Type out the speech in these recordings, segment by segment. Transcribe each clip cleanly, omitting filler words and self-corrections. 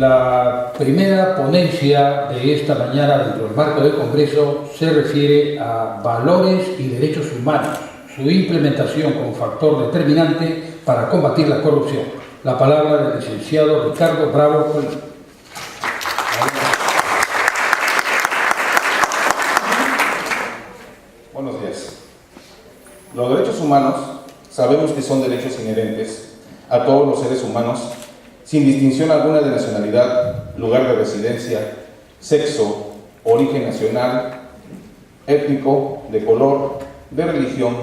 La primera ponencia de esta mañana dentro del marco del Congreso se refiere a valores y derechos humanos, su implementación como factor determinante para combatir la corrupción. La palabra del licenciado Ricardo Bravo Colín. Buenos días. Los derechos humanos sabemos que son derechos inherentes a todos los seres humanos, sin distinción alguna de nacionalidad, lugar de residencia, sexo, origen nacional, étnico, de color, de religión,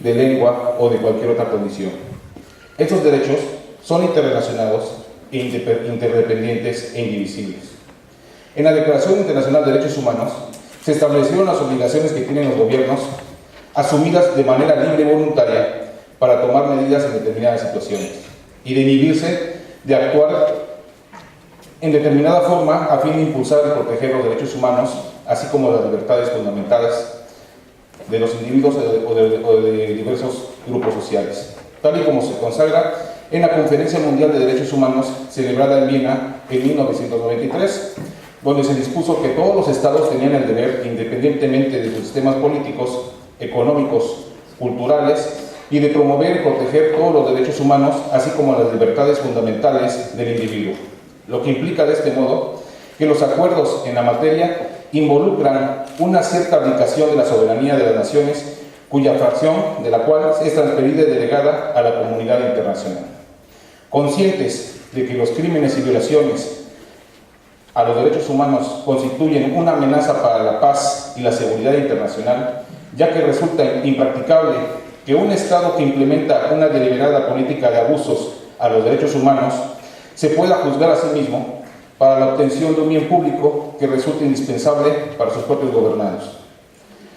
de lengua o de cualquier otra condición. Estos derechos son interrelacionados, interdependientes e indivisibles. En la Declaración Internacional de Derechos Humanos se establecieron las obligaciones que tienen los gobiernos, asumidas de manera libre y voluntaria, para tomar medidas en determinadas situaciones y de inhibirse de actuar en determinada forma a fin de impulsar y proteger los derechos humanos, así como las libertades fundamentales de los individuos o de diversos grupos sociales, tal y como se consagra en la Conferencia Mundial de Derechos Humanos celebrada en Viena en 1993, donde se dispuso que todos los estados tenían el deber, independientemente de sus sistemas políticos, económicos, culturales, y de promover y proteger todos los derechos humanos, así como las libertades fundamentales del individuo. Lo que implica de este modo que los acuerdos en la materia involucran una cierta abdicación de la soberanía de las naciones, cuya fracción de la cual es transferida y delegada a la comunidad internacional. Conscientes de que los crímenes y violaciones a los derechos humanos constituyen una amenaza para la paz y la seguridad internacional, ya que resulta impracticable que un Estado que implementa una deliberada política de abusos a los derechos humanos se pueda juzgar a sí mismo para la obtención de un bien público que resulte indispensable para sus propios gobernados.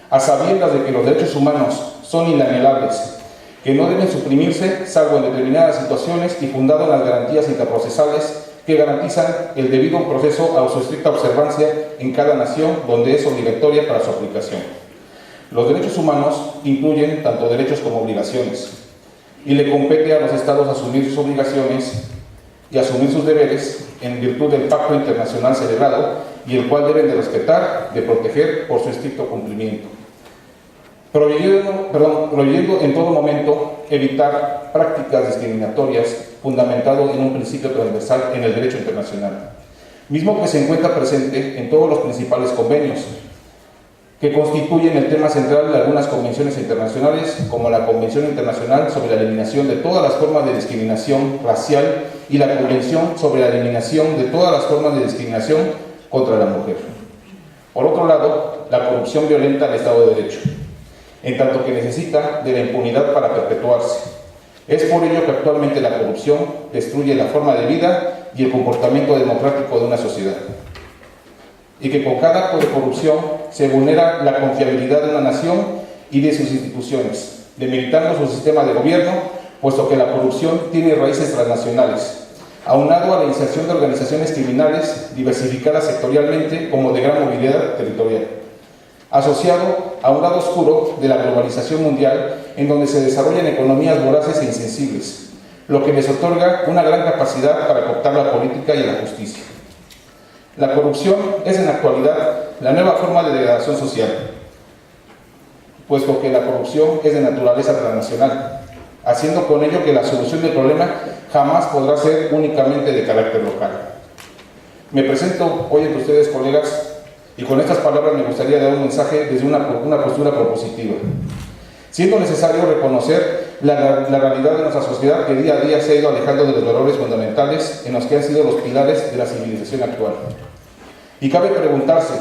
A sabiendas de que los derechos humanos son inalienables, que no deben suprimirse salvo en determinadas situaciones y fundado en las garantías interprocesales que garantizan el debido proceso a su estricta observancia en cada nación donde es obligatoria para su aplicación. Los derechos humanos incluyen tanto derechos como obligaciones, y le compete a los Estados asumir sus obligaciones y asumir sus deberes en virtud del pacto internacional celebrado y el cual deben de respetar, de proteger por su estricto cumplimiento. Prohibiendo en todo momento evitar prácticas discriminatorias fundamentado en un principio transversal en el derecho internacional, mismo que se encuentra presente en todos los principales convenios, que constituyen el tema central de algunas convenciones internacionales, como la Convención Internacional sobre la Eliminación de todas las formas de discriminación racial y la Convención sobre la Eliminación de todas las formas de discriminación contra la mujer. Por otro lado, la corrupción violenta al Estado de Derecho, en tanto que necesita de la impunidad para perpetuarse. Es por ello que actualmente la corrupción destruye la forma de vida y el comportamiento democrático de una sociedad, y que con cada acto de corrupción se vulnera la confiabilidad de una nación y de sus instituciones, debilitando su sistema de gobierno, puesto que la corrupción tiene raíces transnacionales, aunado a la inserción de organizaciones criminales diversificadas sectorialmente como de gran movilidad territorial, asociado a un lado oscuro de la globalización mundial, en donde se desarrollan economías voraces e insensibles, lo que les otorga una gran capacidad para cooptar la política y la justicia. La corrupción es en la actualidad la nueva forma de degradación social, puesto que la corrupción es de naturaleza transnacional, haciendo con ello que la solución del problema jamás podrá ser únicamente de carácter local. Me presento hoy ante ustedes, colegas, y con estas palabras me gustaría dar un mensaje desde una postura propositiva, siendo necesario reconocer la realidad de nuestra sociedad que día a día se ha ido alejando de los valores fundamentales en los que han sido los pilares de la civilización actual. Y cabe preguntarse,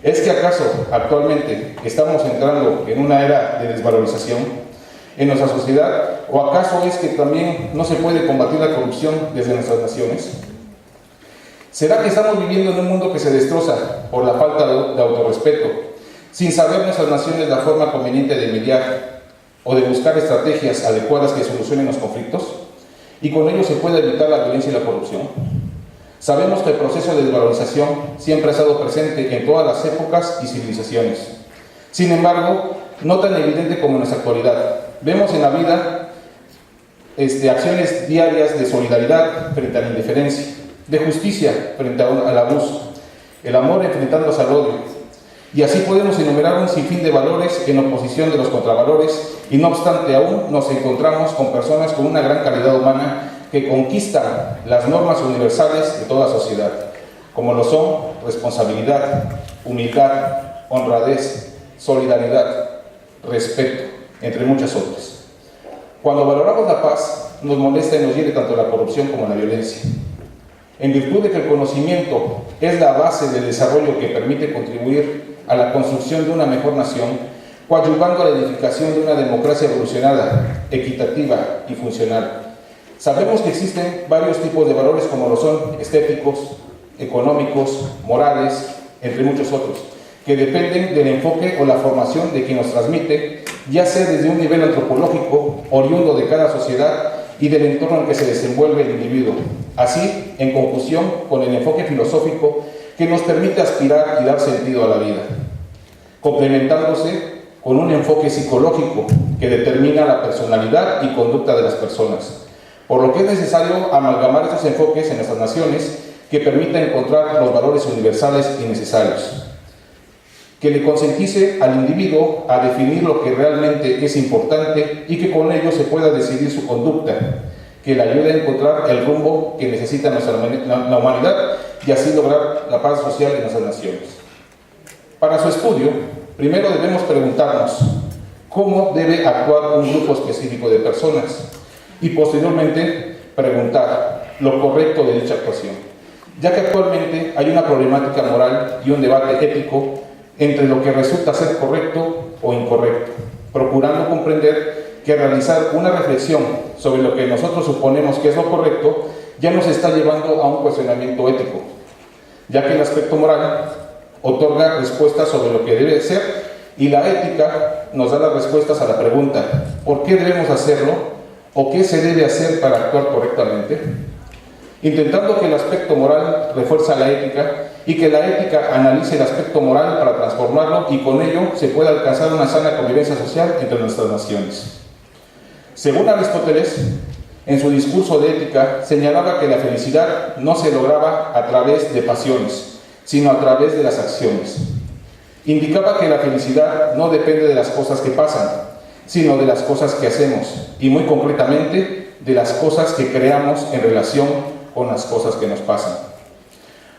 ¿es que acaso actualmente estamos entrando en una era de desvalorización en nuestra sociedad? ¿O acaso es que también no se puede combatir la corrupción desde nuestras naciones? ¿Será que estamos viviendo en un mundo que se destroza por la falta de autorrespeto, sin saber nuestras naciones la forma conveniente de mediar o de buscar estrategias adecuadas que solucionen los conflictos? Y con ello se puede evitar la violencia y la corrupción. Sabemos que el proceso de desvalorización siempre ha estado presente en todas las épocas y civilizaciones. Sin embargo, no tan evidente como en nuestra actualidad. Vemos en la vida acciones diarias de solidaridad frente a la indiferencia, de justicia frente al abuso, el amor enfrentándose al odio. Y así podemos enumerar un sinfín de valores en oposición de los contravalores, y no obstante aún nos encontramos con personas con una gran calidad humana que conquistan las normas universales de toda sociedad, como lo son responsabilidad, humildad, honradez, solidaridad, respeto, entre muchas otras. Cuando valoramos la paz, nos molesta y nos hiere tanto la corrupción como la violencia. En virtud de que el conocimiento es la base del desarrollo que permite contribuir a la construcción de una mejor nación, coadyuvando a la edificación de una democracia evolucionada, equitativa y funcional. Sabemos que existen varios tipos de valores como lo son estéticos, económicos, morales, entre muchos otros, que dependen del enfoque o la formación de quien los transmite, ya sea desde un nivel antropológico, oriundo de cada sociedad y del entorno en que se desenvuelve el individuo. Así, en conjunción con el enfoque filosófico que nos permite aspirar y dar sentido a la vida, complementándose con un enfoque psicológico que determina la personalidad y conducta de las personas, por lo que es necesario amalgamar estos enfoques en nuestras naciones que permitan encontrar los valores universales y necesarios, que le concientice al individuo a definir lo que realmente es importante y que con ello se pueda decidir su conducta, que le ayude a encontrar el rumbo que necesita la humanidad y así lograr la paz social en nuestras naciones. Para su estudio, primero debemos preguntarnos cómo debe actuar un grupo específico de personas y posteriormente preguntar lo correcto de dicha actuación, ya que actualmente hay una problemática moral y un debate ético entre lo que resulta ser correcto o incorrecto, procurando comprender que realizar una reflexión sobre lo que nosotros suponemos que es lo correcto ya nos está llevando a un cuestionamiento ético, ya que el aspecto moral otorga respuestas sobre lo que debe ser y la ética nos da las respuestas a la pregunta ¿por qué debemos hacerlo? ¿O qué se debe hacer para actuar correctamente? Intentando que el aspecto moral refuerza la ética y que la ética analice el aspecto moral para transformarlo y con ello se pueda alcanzar una sana convivencia social entre nuestras naciones. Según Aristóteles, en su discurso de ética señalaba que la felicidad no se lograba a través de pasiones, sino a través de las acciones. Indicaba que la felicidad no depende de las cosas que pasan, sino de las cosas que hacemos, y muy concretamente de las cosas que creamos en relación con las cosas que nos pasan.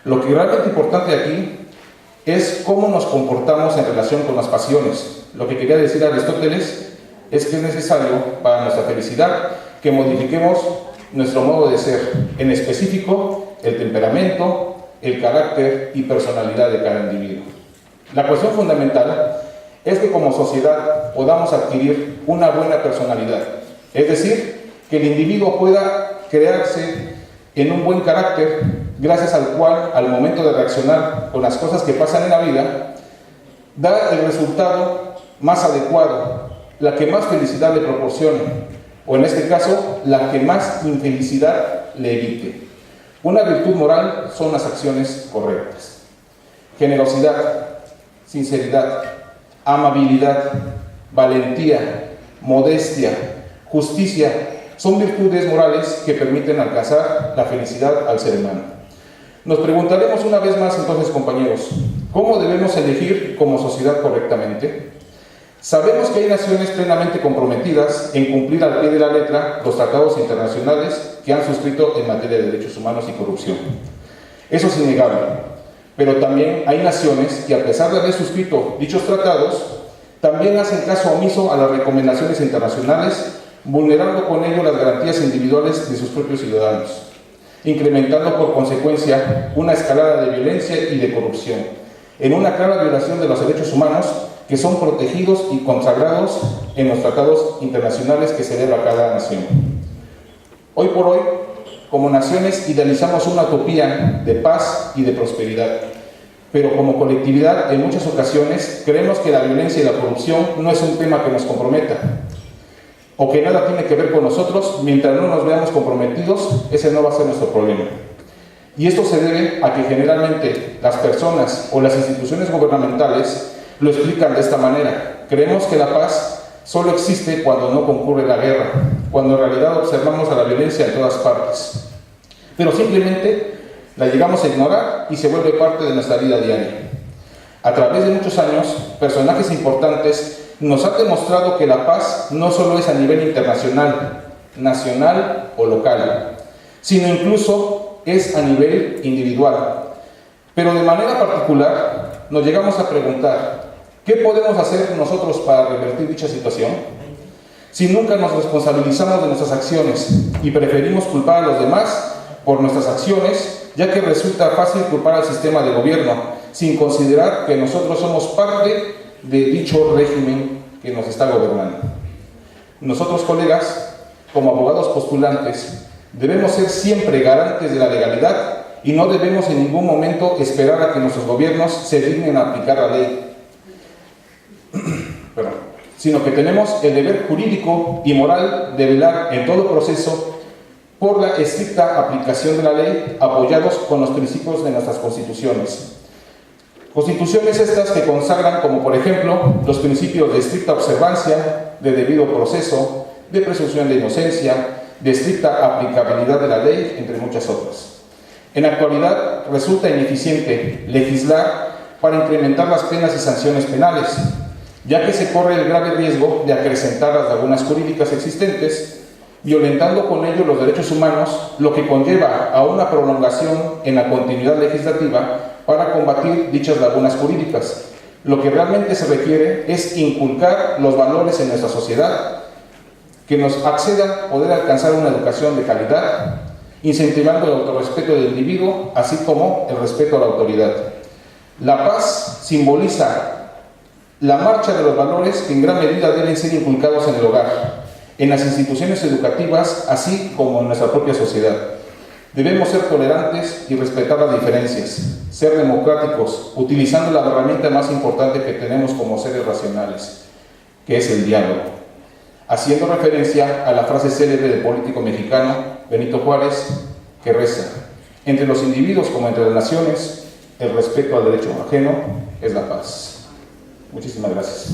Lo que realmente importante aquí es cómo nos comportamos en relación con las pasiones. Lo que quería decir Aristóteles es que es necesario para nuestra felicidad que modifiquemos nuestro modo de ser, en específico el temperamento, el carácter y personalidad de cada individuo. La cuestión fundamental es que como sociedad podamos adquirir una buena personalidad, es decir, que el individuo pueda crearse en un buen carácter, gracias al cual, al momento de reaccionar con las cosas que pasan en la vida, da el resultado más adecuado, la que más felicidad le proporcione, o en este caso, la que más infelicidad le evite. Una virtud moral son las acciones correctas. Generosidad, sinceridad, amabilidad, valentía, modestia, justicia, son virtudes morales que permiten alcanzar la felicidad al ser humano. Nos preguntaremos una vez más entonces, compañeros, ¿cómo debemos elegir como sociedad correctamente? Sabemos que hay naciones plenamente comprometidas en cumplir al pie de la letra los tratados internacionales que han suscrito en materia de derechos humanos y corrupción. Eso es innegable, pero también hay naciones que, a pesar de haber suscrito dichos tratados, también hacen caso omiso a las recomendaciones internacionales, vulnerando con ello las garantías individuales de sus propios ciudadanos, incrementando por consecuencia una escalada de violencia y de corrupción, en una clara violación de los derechos humanos que son protegidos y consagrados en los tratados internacionales que celebra cada nación. Hoy por hoy, como naciones, idealizamos una utopía de paz y de prosperidad, pero como colectividad, en muchas ocasiones, creemos que la violencia y la corrupción no es un tema que nos comprometa, o que nada tiene que ver con nosotros. Mientras no nos veamos comprometidos, ese no va a ser nuestro problema. Y esto se debe a que generalmente las personas o las instituciones gubernamentales lo explican de esta manera. Creemos que la paz solo existe cuando no concurre la guerra, cuando en realidad observamos a la violencia en todas partes. Pero simplemente La llegamos a ignorar y se vuelve parte de nuestra vida diaria. A través de muchos años, personajes importantes nos han demostrado que la paz no solo es a nivel internacional, nacional o local, sino incluso es a nivel individual. Pero de manera particular, nos llegamos a preguntar, ¿qué podemos hacer nosotros para revertir dicha situación? Si nunca nos responsabilizamos de nuestras acciones y preferimos culpar a los demás por nuestras acciones, ya que resulta fácil culpar al sistema de gobierno, sin considerar que nosotros somos parte de dicho régimen que nos está gobernando. Nosotros, colegas, como abogados postulantes, debemos ser siempre garantes de la legalidad y no debemos en ningún momento esperar a que nuestros gobiernos se dignen a aplicar la ley, sino que tenemos el deber jurídico y moral de velar en todo proceso por la estricta aplicación de la ley, apoyados con los principios de nuestras constituciones. Constituciones estas que consagran, como por ejemplo, los principios de estricta observancia, de debido proceso, de presunción de inocencia, de estricta aplicabilidad de la ley, entre muchas otras. En la actualidad resulta ineficiente legislar para incrementar las penas y sanciones penales, ya que se corre el grave riesgo de acrecentar las lagunas jurídicas existentes, violentando con ello los derechos humanos, lo que conlleva a una prolongación en la continuidad legislativa para combatir dichas lagunas jurídicas. Lo que realmente se requiere es inculcar los valores en nuestra sociedad, que nos acceda a poder alcanzar una educación de calidad, incentivando el autorrespeto del individuo, así como el respeto a la autoridad. La paz simboliza la marcha de los valores que en gran medida deben ser inculcados en el hogar, en las instituciones educativas, así como en nuestra propia sociedad. Debemos ser tolerantes y respetar las diferencias, ser democráticos, utilizando la herramienta más importante que tenemos como seres racionales, que es el diálogo. Haciendo referencia a la frase célebre del político mexicano Benito Juárez, que reza: entre los individuos como entre las naciones, el respeto al derecho ajeno es la paz. Muchísimas gracias.